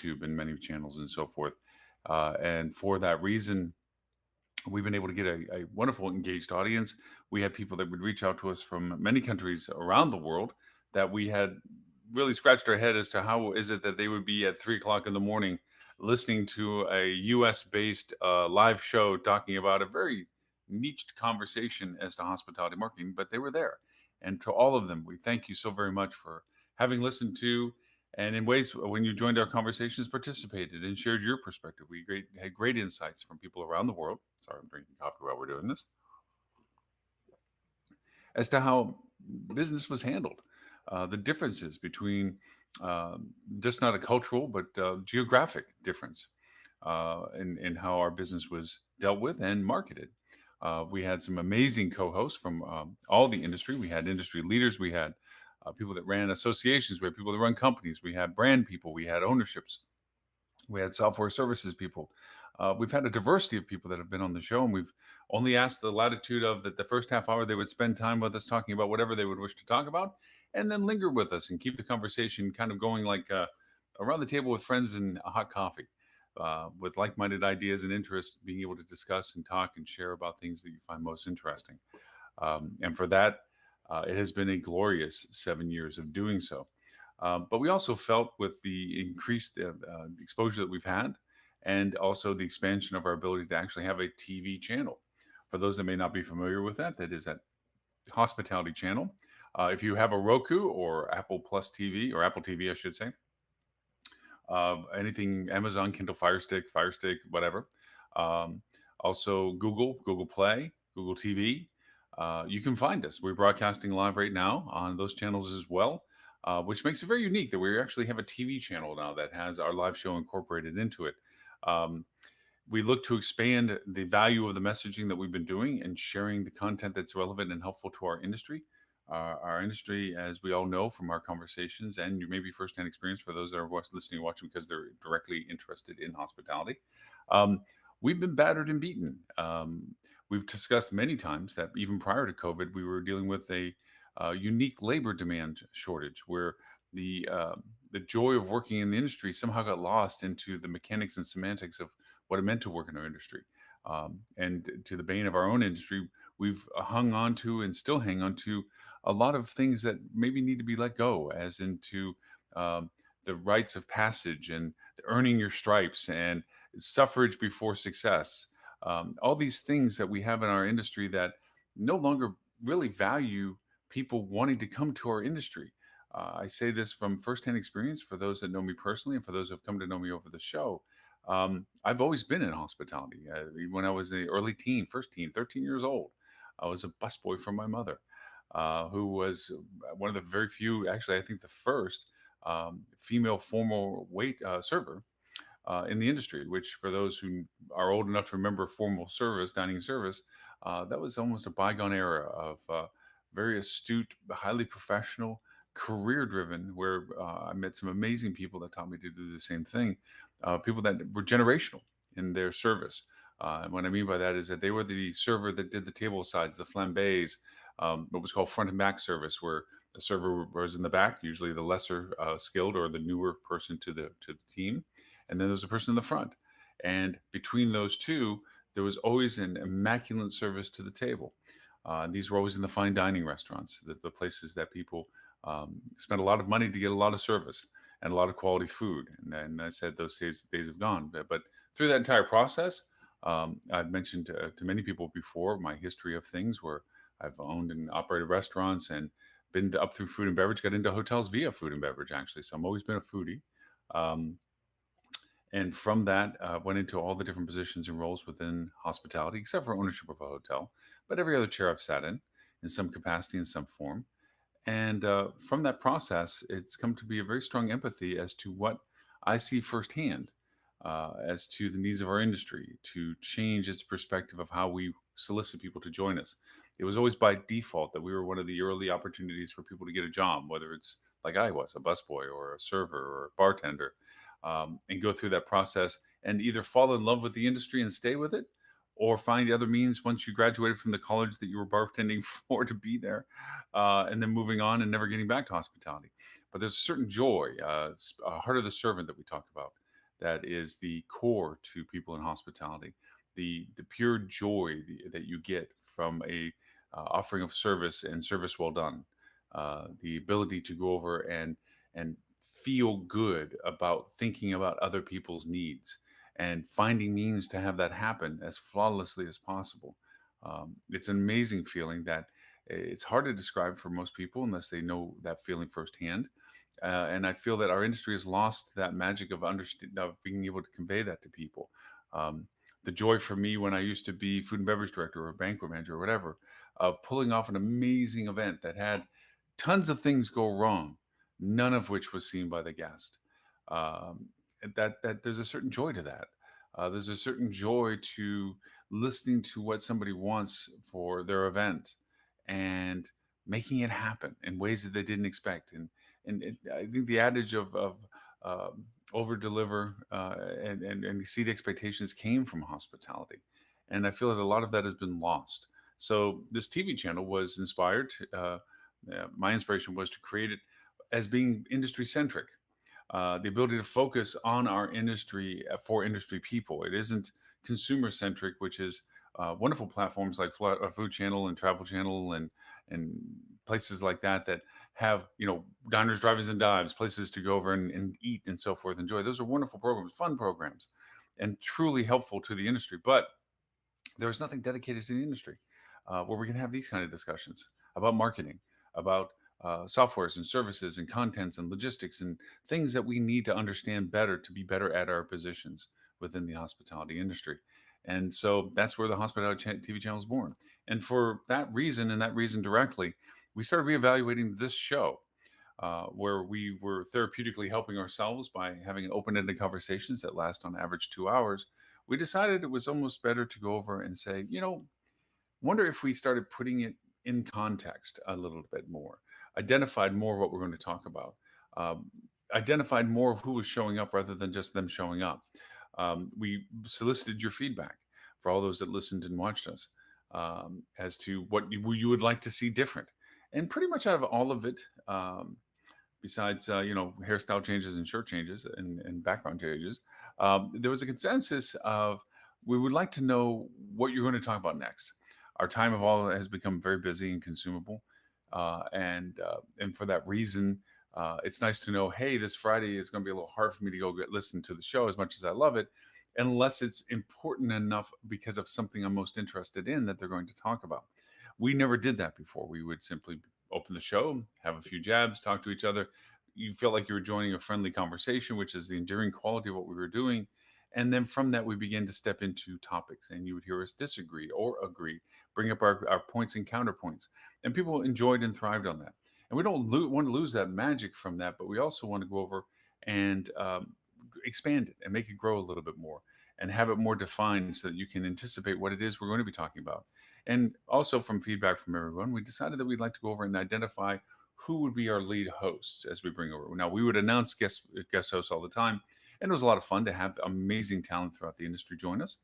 YouTube and many channels and so forth. And for that reason, we've been able to get a wonderful engaged audience. We had people that would reach out to us from many countries around the world that we had really scratched our head as to how is it that they would be at 3 o'clock in the morning listening to a US based live show talking about a very niched conversation as to hospitality marketing, but they were there. And to all of them, we thank you so very much for having listened to and in ways when you joined our conversations, participated and shared your perspective. Had great insights from people around the world. Sorry, I'm drinking coffee while we're doing this, as to how business was handled, the differences between just not a cultural but geographic difference in how our business was dealt with and marketed. We had some amazing co-hosts from all the industry. We had industry leaders. We had people that ran associations. We had people that run companies. We had brand people. We had ownerships. We had software services people. We've had a diversity of people that have been on the show, and we've only asked the latitude of that the first half hour they would spend time with us talking about whatever they would wish to talk about, and then linger with us and keep the conversation kind of going like around the table with friends and a hot coffee, with like-minded ideas and interests, being able to discuss and talk and share about things that you find most interesting. And for that, it has been a glorious 7 years of doing so. But we also felt with the increased exposure that we've had and also the expansion of our ability to actually have a TV channel. For those that may not be familiar with that, that is that hospitality channel. If you have a Roku or Apple Plus TV or Apple TV, I should say, anything Amazon, Kindle Fire Stick, whatever. Um, Also, Google Play, Google TV. You can find us. We're broadcasting live right now on those channels as well, which makes it very unique that we actually have a TV channel now that has our live show incorporated into it. Um, we look to expand the value of the messaging that we've been doing and sharing the content that's relevant and helpful to our industry. Our industry, as we all know from our conversations and maybe firsthand experience for those that are listening and watching because they're directly interested in hospitality, um, we've been battered and beaten. We've discussed many times that even prior to COVID, we were dealing with a unique labor demand shortage where the joy of working in the industry somehow got lost into the mechanics and semantics of what it meant to work in our industry. And to the bane of our own industry, we've hung on to and still hang on to a lot of things that maybe need to be let go, as into um, the rites of passage and earning your stripes and suffrage before success. All these things that we have in our industry that no longer really value people wanting to come to our industry. I say this from firsthand experience for those that know me personally and for those who have come to know me over the show. I've always been in hospitality. When I was an early teen, first teen, 13 years old, I was a busboy for my mother, who was one of the very few, actually, I think the first female formal wait server in the industry, which for those who are old enough to remember formal service, dining service, that was almost a bygone era of very astute, highly professional, career driven, where I met some amazing people that taught me to do the same thing. People that were generational in their service. And what I mean by that is that they were the server that did the table sides, the flambés, what was called front and back service, where the server was in the back, usually the lesser skilled or the newer person to the team, and then there was a person in the front. And between those two, there was always an immaculate service to the table. These were always in the fine dining restaurants, the places that people spent a lot of money to get a lot of service and a lot of quality food. And I said those days have gone. But through that entire process, I've mentioned to many people before my history of things where I've owned and operated restaurants and up through food and beverage, got into hotels via food and beverage, actually. So I've always been a foodie. Um, and from that, went into all the different positions and roles within hospitality, except for ownership of a hotel. But every other chair I've sat in some capacity, in some form. And from that process, it's come to be a very strong empathy as to what I see firsthand as to the needs of our industry to change its perspective of how we solicit people to join us. It was always by default that we were one of the early opportunities for people to get a job, whether it's like I was, a busboy or a server or a bartender, and go through that process and either fall in love with the industry and stay with it, or find other means once you graduated from the college that you were bartending for to be there, and then moving on and never getting back to hospitality. But there's a certain joy, heart of the servant that we talk about, that is the core to people in hospitality. The pure joy that you get from a offering of service and service well done, the ability to go over and feel good about thinking about other people's needs and finding means to have that happen as flawlessly as possible. It's an amazing feeling that it's hard to describe for most people unless they know that feeling firsthand. And I feel that our industry has lost that magic of of being able to convey that to people. Um, the joy for me when I used to be food and beverage director or banquet manager or whatever, of pulling off an amazing event that had tons of things go wrong, none of which was seen by the guest. Um, that there's a certain joy to that. There's a certain joy to listening to what somebody wants for their event and making it happen in ways that they didn't expect. I think the adage of over deliver and exceed expectations came from hospitality, and I feel that a lot of that has been lost. So this TV channel was inspired. My inspiration was to create it as being industry centric, the ability to focus on our industry for industry people. It isn't consumer centric, which is wonderful platforms like Food Channel and Travel Channel and places like that that have diners, drive-ins, and dives, places to go over and eat and so forth, enjoy. Those are wonderful programs, fun programs, and truly helpful to the industry. But there is nothing dedicated to the industry where we can have these kind of discussions about marketing, about softwares and services and contents and logistics and things that we need to understand better to be better at our positions within the hospitality industry. And so that's where the Hospitality TV channel is born. And for that reason, and that reason directly, we started reevaluating this show, where we were therapeutically helping ourselves by having open-ended conversations that last on average 2 hours. We decided it was almost better to go over and say, wonder if we started putting it in context a little bit more, identified more what we're going to talk about, um, identified more of who was showing up rather than just them showing up. We solicited your feedback for all those that listened and watched us, as to what you would like to see different. And pretty much out of all of it, besides hairstyle changes and shirt changes and background changes, there was a consensus of we would like to know what you're going to talk about next. Our time of all has become very busy and consumable, and for that reason, it's nice to know, hey, this Friday is going to be a little hard for me to go listen to the show as much as I love it, unless it's important enough because of something I'm most interested in that they're going to talk about. We never did that before. We would simply open the show, have a few jabs, talk to each other. You felt like you were joining a friendly conversation, which is the enduring quality of what we were doing. And then from that, we began to step into topics, and you would hear us disagree or agree, bring up our points and counterpoints. And people enjoyed and thrived on that. And we don't want to lose that magic from that, but we also want to go over and expand it and make it grow a little bit more and have it more defined so that you can anticipate what it is we're going to be talking about. And also from feedback from everyone, we decided that we'd like to go over and identify who would be our lead hosts as we bring over. Now, we would announce guest hosts all the time, and it was a lot of fun to have amazing talent throughout the industry join us.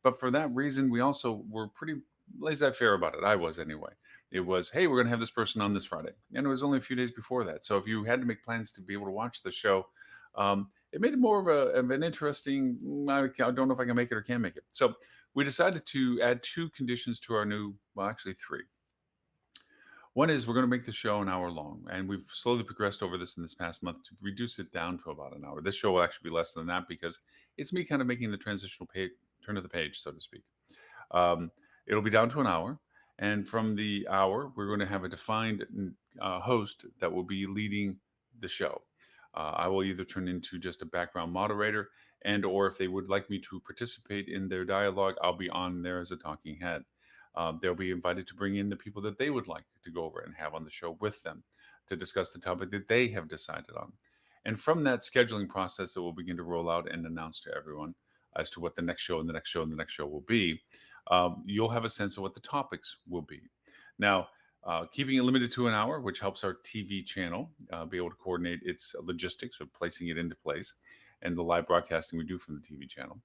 But for that reason, we also were pretty laissez-faire about it. I was anyway. It was, hey, we're going to have this person on this Friday, and it was only a few days before that. So if you had to make plans to be able to watch the show, it made it more of an interesting. I don't know if I can make it or can make it. So we decided to add two conditions to our new, well, actually three. One is we're going to make the show an hour long, and we've slowly progressed over this in this past month to reduce it down to about an hour. This show will actually be less than that because it's me kind of making the transitional turn of the page, so to speak. Um, it'll be down to an hour, and from the hour, we're going to have a defined host that will be leading the show. I will either turn into just a background moderator, and or if they would like me to participate in their dialogue, I'll be on there as a talking head. They'll be invited to bring in the people that they would like to go over and have on the show with them to discuss the topic that they have decided on. And from that scheduling process, it will begin to roll out and announce to everyone as to what the next show and the next show and the next show will be. You'll have a sense of what the topics will be. Now, keeping it limited to an hour, which helps our TV channel be able to coordinate its logistics of placing it into place and the live broadcasting we do from the TV channel.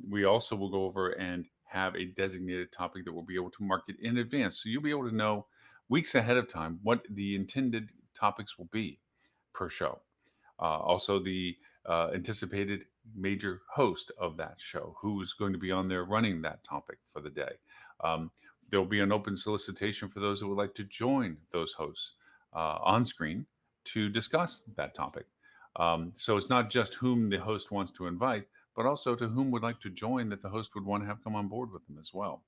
We also will go over and have a designated topic that we'll be able to market in advance. So you'll be able to know weeks ahead of time what the intended topics will be per show. Also, the anticipated major host of that show, who's going to be on there running that topic for the day. Um, there'll be an open solicitation for those who would like to join those hosts on screen to discuss that topic. So it's not just whom the host wants to invite, but also to whom would like to join that the host would want to have come on board with them as well.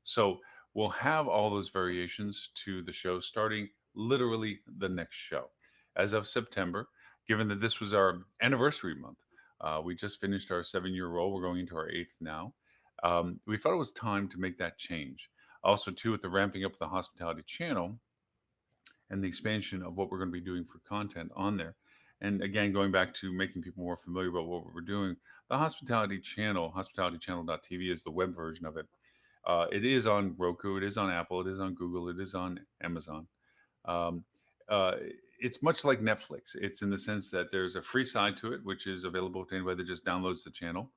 So we'll have all those variations to the show starting literally the next show. As of September, given that this was our anniversary month, we just finished our 7 year roll. We're going into our eighth now. We thought it was time to make that change. Also, too, with the ramping up of the hospitality channel and the expansion of what we're going to be doing for content on there. And again, going back to making people more familiar about what we're doing, the hospitality channel, hospitalitychannel.tv, is the web version of it. It is on Roku, it is on Apple, it is on Google, it is on Amazon. Um, uh, it's much like Netflix. It's in the sense that there's a free side to it, which is available to anybody that just downloads the channel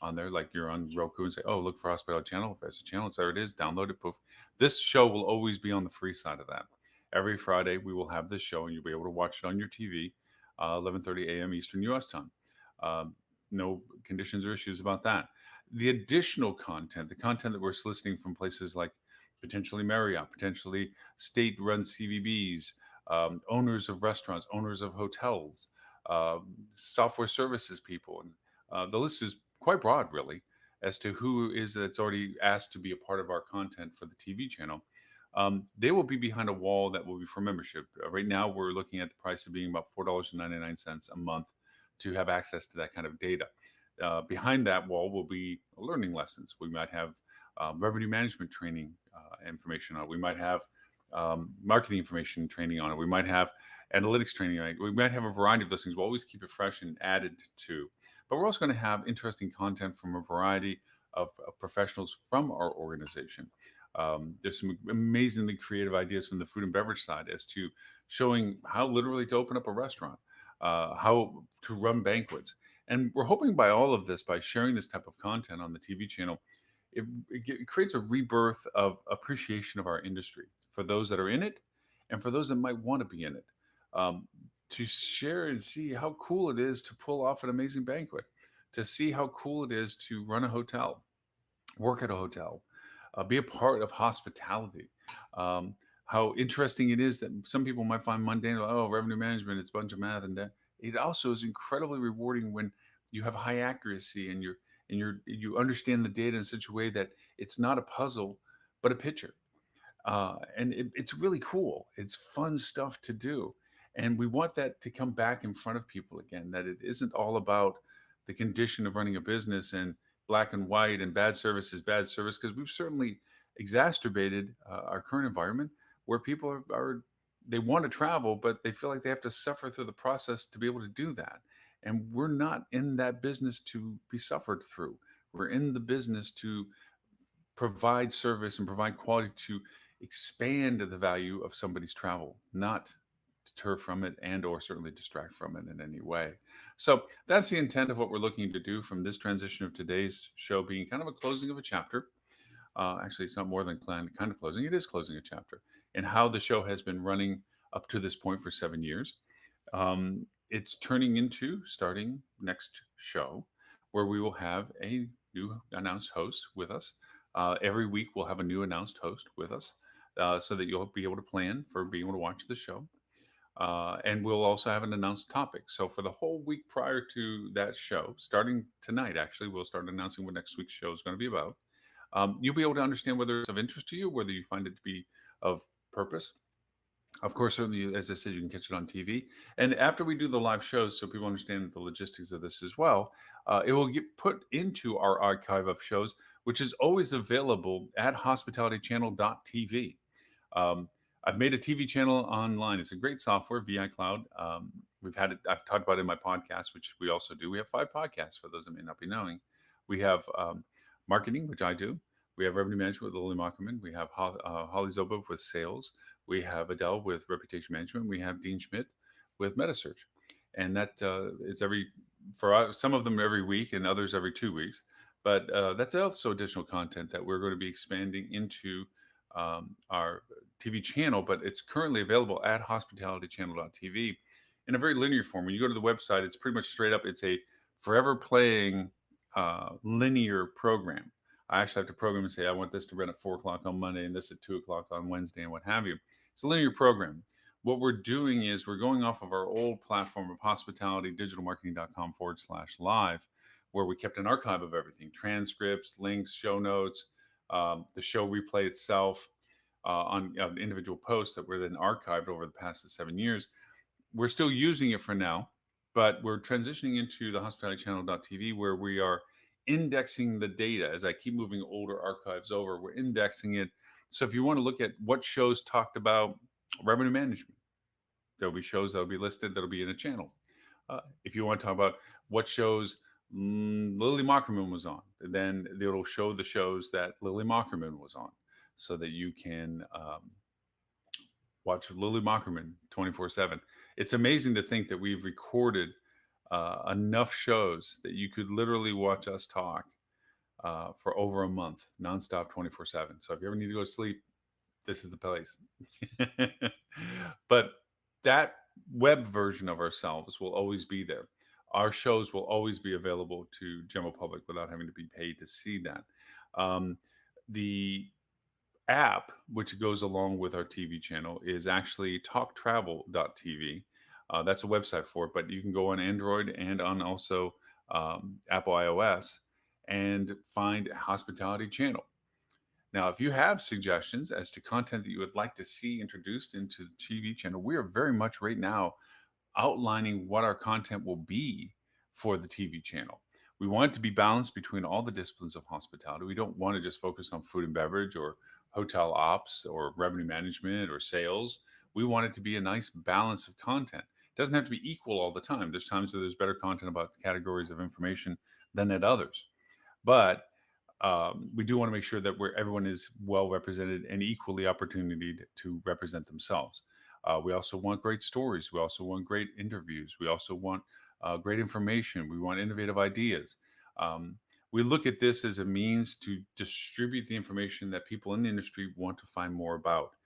on there. Like you're on Roku and say, "Oh, look for Hospitality Channel." If there's a channel, it's there. It is. Download it. Poof. This show will always be on the free side of that. Every Friday, we will have this show, and you'll be able to watch it on your TV, 11:30 a.m. Eastern U.S. time. Um, no conditions or issues about that. The additional content, the content that we're soliciting from places like potentially Marriott, potentially state-run CVBs, owners of restaurants, owners of hotels, software services people, and the list is quite broad, really, as to who is that's already asked to be a part of our content for the TV channel. They will be behind a wall that will be for membership. Right now, we're looking at the price of being about $4.99 a month to have access to that kind of data. Behind that wall will be learning lessons. We might have revenue management training information on it. We might have marketing information training on it. We might have analytics training. Right? We might have a variety of those things. We'll always keep it fresh and added to. But we're also going to have interesting content from a variety of professionals from our organization. There's some amazingly creative ideas from the food and beverage side as to showing how literally to open up a restaurant, how to run banquets. And we're hoping by all of this, by sharing this type of content on the TV channel, it creates a rebirth of appreciation of our industry for those that are in it and for those that might want to be in it. Um, to share and see how cool it is to pull off an amazing banquet, to see how cool it is to run a hotel, work at a hotel, be a part of hospitality. Um, how interesting it is that some people might find mundane, like, oh, revenue management, it's a bunch of math and that. It also is incredibly rewarding when you have high accuracy and you understand the data in such a way that it's not a puzzle, but a picture. And it's really cool. It's fun stuff to do. And we want that to come back in front of people again, that it isn't all about the condition of running a business and black and white and bad service is bad service, because we've certainly exacerbated our current environment where people are they want to travel, but they feel like they have to suffer through the process to be able to do that. And we're not in that business to be suffered through. We're in the business to provide service and provide quality to expand the value of somebody's travel, not deter from it and or certainly distract from it in any way. So that's the intent of what we're looking to do from this transition of today's show being kind of a closing of a chapter. Actually, it's not more than kind of closing. It is closing a chapter and how the show has been running up to this point for 7 years. It's turning into starting next show where we will have a new announced host with us. Every week we'll have a new announced host with us so that you'll be able to plan for being able to watch the show. And we'll also have an announced topic. So for the whole week prior to that show, starting tonight, actually, we'll start announcing what next week's show is going to be about. You'll be able to understand whether it's of interest to you, whether you find it to be of purpose. Of course, certainly, as I said, you can catch it on TV. And after we do the live shows, so people understand the logistics of this as well, it will get put into our archive of shows, which is always available at hospitalitychannel.tv. Um, I've made a TV channel online. It's a great software, VI Cloud. We've had it. I've talked about it in my podcast, which we also do. We have 5 podcasts for those that may not be knowing. We have marketing, which I do. We have revenue management with Lily Mockerman. We have Holly Zoba with sales. We have Adele with reputation management. We have Dean Schmidt with MetaSearch, and that is some of them every week and others every 2 weeks. But that's also additional content that we're going to be expanding into our TV channel. But it's currently available at hospitalitychannel.tv. in a very linear form. When you go to the website, it's pretty much straight up. It's a forever playing linear program. I actually have to program and say, I want this to run at 4 o'clock on Monday and this at 2 o'clock on Wednesday and what have you. It's a linear program. What we're doing is we're going off of our old platform of hospitalitydigitalmarketing.com/live, where we kept an archive of everything: transcripts, links, show notes, the show replay itself, on individual posts that were then archived over the past 7 years. We're still using it for now, but we're transitioning into the hospitalitychannel.tv, where we are indexing the data. As I keep moving older archives over, we're indexing it. So if you want to look at what shows talked about revenue management, there'll be shows that'll be listed that'll be in a channel. If you want to talk about what shows Lily Mockerman was on, then it'll show the shows that Lily Mockerman was on, so that you can watch Lily Mockerman 24/7. It's amazing to think that we've recorded enough shows that you could literally watch us talk for over a month, nonstop, 24/7. So if you ever need to go to sleep, this is the place. But that web version of ourselves will always be there. Our shows will always be available to general public without having to be paid to see that. The app, which goes along with our TV channel, is actually talktravel.tv. That's a website for it, but you can go on Android and on also Apple iOS and find Hospitality Channel. Now, if you have suggestions as to content that you would like to see introduced into the TV channel, we are very much right now outlining what our content will be for the TV channel. We want it to be balanced between all the disciplines of hospitality. We don't want to just focus on food and beverage or hotel ops or revenue management or sales. We want it to be a nice balance of content. It doesn't have to be equal all the time. There's times where there's better content about categories of information than at others. But we do want to make sure that everyone is well represented and equally opportunity to represent themselves. We also want great stories. We also want great interviews. We also want great information. We want innovative ideas. We look at this as a means to distribute the information that people in the industry want to find more about.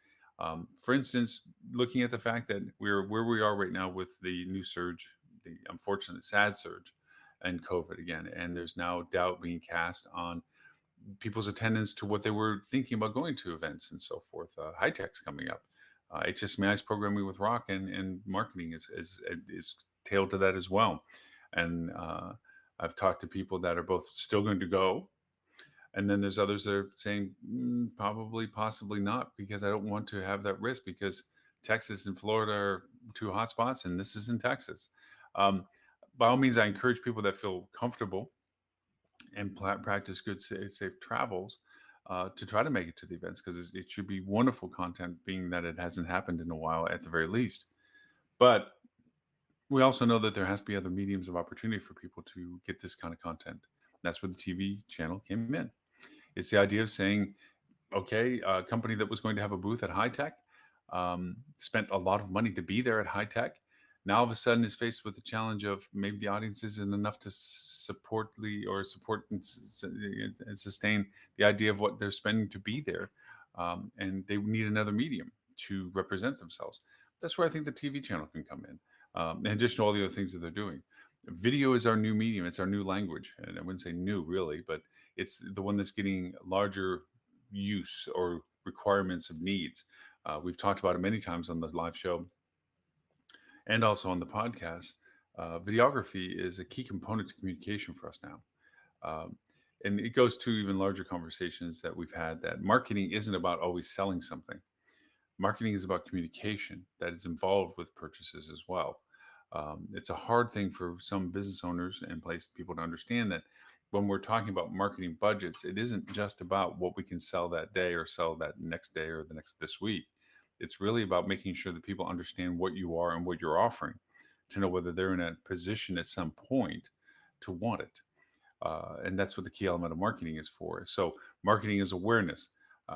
For instance, looking at the fact that we're where we are right now with the new surge, the unfortunate, sad surge, and COVID again, and there's now doubt being cast on people's attendance to what they were thinking about going to events and so forth. HITECH's coming up. HSMI's programming with Rock and marketing is tailored to that as well. And I've talked to people that are both still going to go, and then there's others that are saying probably, possibly not, because I don't want to have that risk, because Texas and Florida are two hot spots, and this is in Texas. By all means, I encourage people that feel comfortable and practice good, safe travels to try to make it to the events, because it should be wonderful content, being that it hasn't happened in a while at the very least. But we also know that there has to be other mediums of opportunity for people to get this kind of content. That's where the TV channel came in. It's the idea of saying, okay, a company that was going to have a booth at HITECH spent a lot of money to be there at HITECH. Now all of a sudden is faced with the challenge of maybe the audience isn't enough to support and sustain the idea of what they're spending to be there, and they need another medium to represent themselves. That's where I think the TV channel can come in, in addition to all the other things that they're doing. Video is our new medium. It's our new language, and I wouldn't say new really, but it's the one that's getting larger use or requirements of needs. We've talked about it many times on the live show and also on the podcast. Videography is a key component to communication for us now. And it goes to even larger conversations that we've had, that marketing isn't about always selling something. Marketing is about communication that is involved with purchases as well. It's a hard thing for some business owners and people to understand that when we're talking about marketing budgets, it isn't just about what we can sell that day or sell that next day or this week. It's really about making sure that people understand what you are and what you're offering, to know whether they're in a position at some point to want it. And that's what the key element of marketing is for. So marketing is awareness.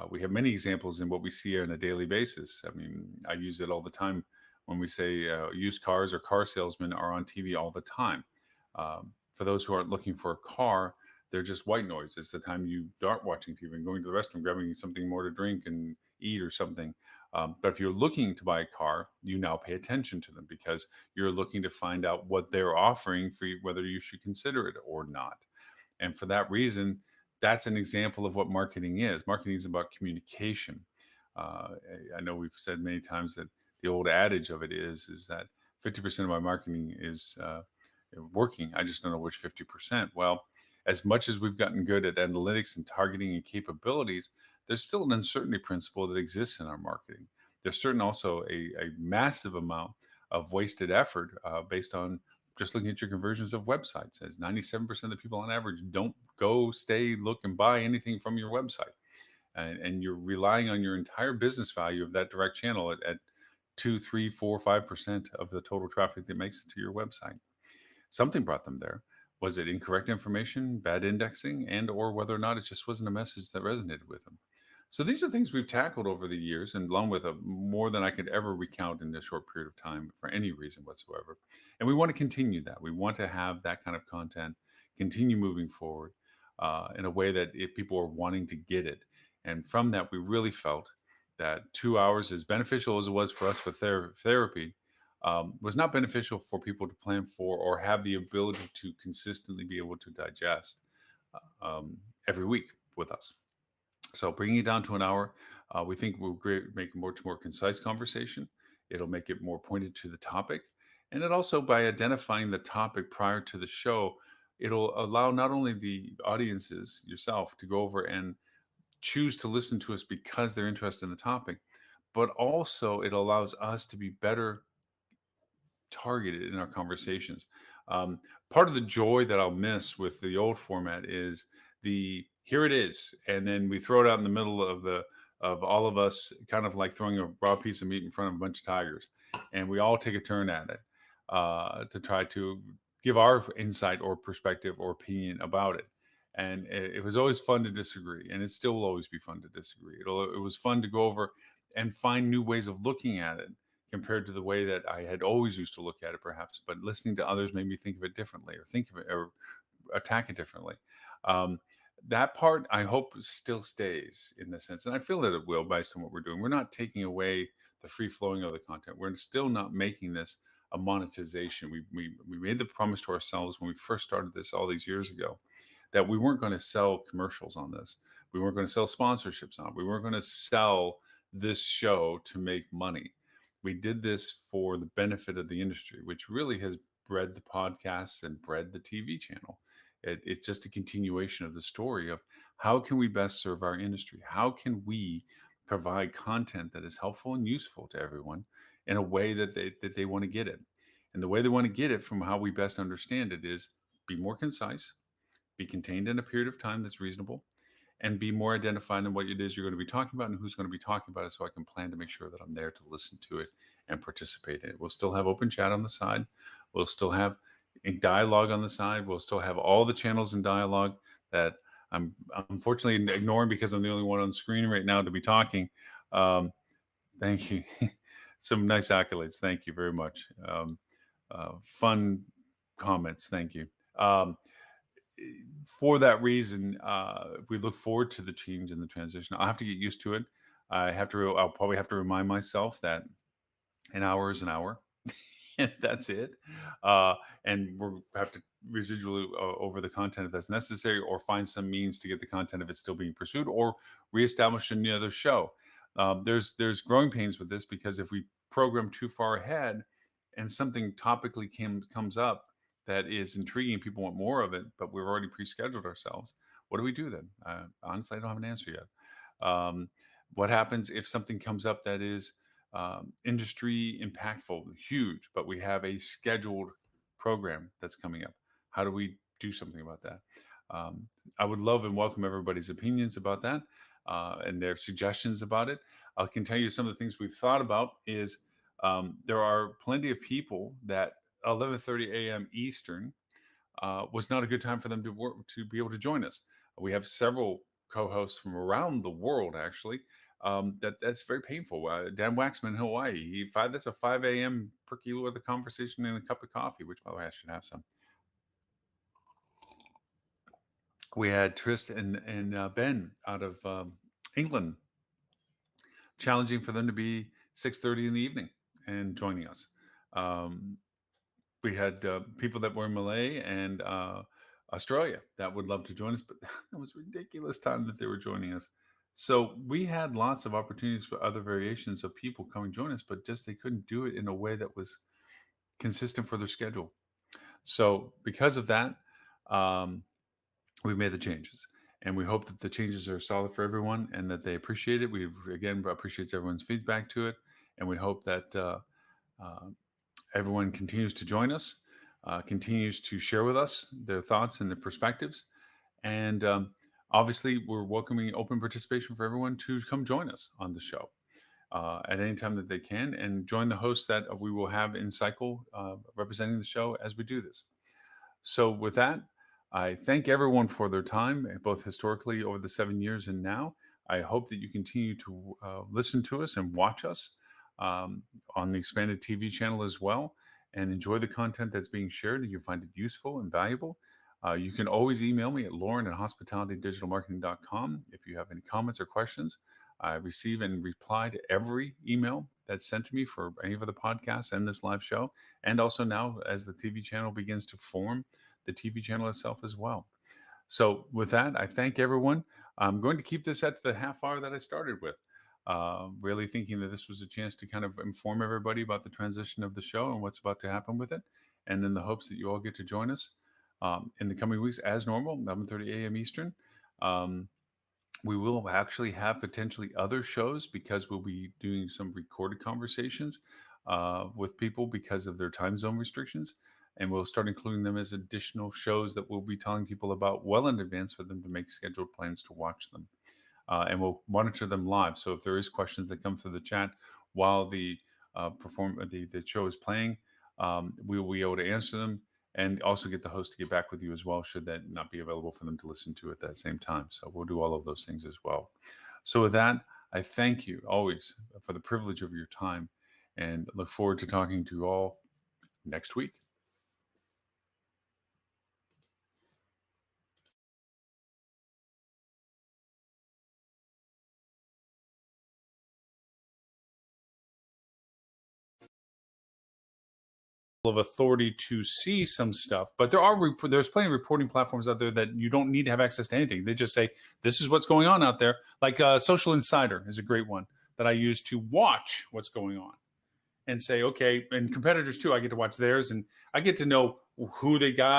We have many examples in what we see on a daily basis. I mean, I use it all the time when we say used cars or car salesmen are on TV all the time. For those who aren't looking for a car, they're just white noise. It's the time you start watching TV and going to the restaurant, grabbing something more to drink and eat or something. But if you're looking to buy a car, you now pay attention to them because you're looking to find out what they're offering for you, whether you should consider it or not. And for that reason, that's an example of what marketing is. Marketing is about communication. I know we've said many times that the old adage of it is that 50% of my marketing is working. I just don't know which 50%. Well, as much as we've gotten good at analytics and targeting and capabilities, there's still an uncertainty principle that exists in our marketing. There's certain also a massive amount of wasted effort based on just looking at your conversions of websites. As 97% of the people on average don't go, stay, look, and buy anything from your website. And you're relying on your entire business value of that direct channel at 2, 3, 4, 5% of the total traffic that makes it to your website. Something brought them there. Was it incorrect information, bad indexing, and or whether or not it just wasn't a message that resonated with them? So these are things we've tackled over the years, and along with more than I could ever recount in a short period of time for any reason whatsoever. And we want to continue that. We want to have that kind of content continue moving forward in a way that if people are wanting to get it. And from that, we really felt that 2 hours, as beneficial as it was for us for therapy, was not beneficial for people to plan for or have the ability to consistently be able to digest every week with us. So bringing it down to an hour, we think will make a much more concise conversation. It'll make it more pointed to the topic. And it also, by identifying the topic prior to the show, it'll allow not only the audiences, yourself, to go over and choose to listen to us because they're interested in the topic, but also it allows us to be better targeted in our conversations. Part of the joy that I'll miss with the old format is the here it is, and then we throw it out in the middle of all of us, kind of like throwing a raw piece of meat in front of a bunch of tigers, and we all take a turn at it to try to give our insight or perspective or opinion about it. And it was always fun to disagree, and it still will always be fun to disagree. It was fun to go over and find new ways of looking at it compared to the way that I had always used to look at it, perhaps. But listening to others made me think of it differently, or think of it, or attack it differently. Um, that part, I hope, still stays in the sense, and I feel that it will based on what we're doing. We're not taking away the free flowing of the content. We're still not making this a monetization. We made the promise to ourselves when we first started this all these years ago that we weren't going to sell commercials on this. We weren't going to sell sponsorships on it. We weren't going to sell this show to make money. We did this for the benefit of the industry, which really has bred the podcasts and bred the TV channel. It's just a continuation of the story of how can we best serve our industry? How can we provide content that is helpful and useful to everyone in a way that they want to get it? And the way they want to get it, from how we best understand it, is be more concise, be contained in a period of time that's reasonable, and be more identified in what it is you're going to be talking about and who's going to be talking about it, so I can plan to make sure that I'm there to listen to it and participate in it. We'll still have open chat on the side. We'll still have dialogue on the side. We'll still have all the channels in dialogue that I'm unfortunately ignoring because I'm the only one on the screen right now to be talking. Thank you. Some nice accolades. Thank you very much. Fun comments. Thank you. For that reason, we look forward to the change and the transition. I'll have to get used to it. I'll probably have to remind myself that an hour is an hour, and that's it. And we'll have to residually over the content if that's necessary, or find some means to get the content if it's still being pursued, or reestablish another show. There's growing pains with this, because if we program too far ahead and something topically comes up that is intriguing, people want more of it, but we've already pre-scheduled ourselves. What do we do then? Honestly, I don't have an answer yet. What happens if something comes up that is industry impactful, huge, but we have a scheduled program that's coming up? How do we do something about that? I would love and welcome everybody's opinions about that and their suggestions about it. I can tell you some of the things we've thought about is there are plenty of people that 11:30 a.m. Eastern was not a good time for them to work, to be able to join us. We have several co-hosts from around the world, actually. That's very painful. Dan Waxman in Hawaii, that's a 5 a.m. per kilo worth of conversation and a cup of coffee, which, by the way, I should have some. We had Trist and Ben out of England challenging for them to be 6:30 in the evening and joining us. Um, we had people that were in Malay and Australia that would love to join us, but that was ridiculous time that they were joining us. So we had lots of opportunities for other variations of people coming join us, but just they couldn't do it in a way that was consistent for their schedule. So because of that, um, we made the changes, and we hope that the changes are solid for everyone and that they appreciate it. We again appreciates everyone's feedback to it, and we hope that uh, everyone continues to join us, continues to share with us their thoughts and their perspectives, and obviously we're welcoming open participation for everyone to come join us on the show at any time that they can, and join the hosts that we will have in cycle representing the show as we do this. So with that, I thank everyone for their time, both historically over the 7 years and now. I hope that you continue to listen to us and watch us on the expanded TV channel as well, and enjoy the content that's being shared and you find it useful and valuable. You can always email me at lauren@hospitalitydigitalmarketing.com if you have any comments or questions. I receive and reply to every email that's sent to me for any of the podcasts and this live show. And also now, as the TV channel begins to form, the TV channel itself as well. So with that, I thank everyone. I'm going to keep this at the half hour that I started with. Really thinking that this was a chance to kind of inform everybody about the transition of the show and what's about to happen with it. And in the hopes that you all get to join us in the coming weeks as normal, 11:30 a.m. Eastern. We will actually have potentially other shows because we'll be doing some recorded conversations with people because of their time zone restrictions. And we'll start including them as additional shows that we'll be telling people about well in advance for them to make scheduled plans to watch them. And we'll monitor them live. So if there is questions that come through the chat while the the show is playing, we will be able to answer them and also get the host to get back with you as well, should that not be available for them to listen to at that same time. So we'll do all of those things as well. So with that, I thank you always for the privilege of your time and look forward to talking to you all next week. Of authority to see some stuff, but there's plenty of reporting platforms out there that you don't need to have access to anything. They just say this is what's going on out there. Like Social Insider is a great one that I use to watch what's going on and say, okay, and competitors too, I get to watch theirs and I get to know who they got.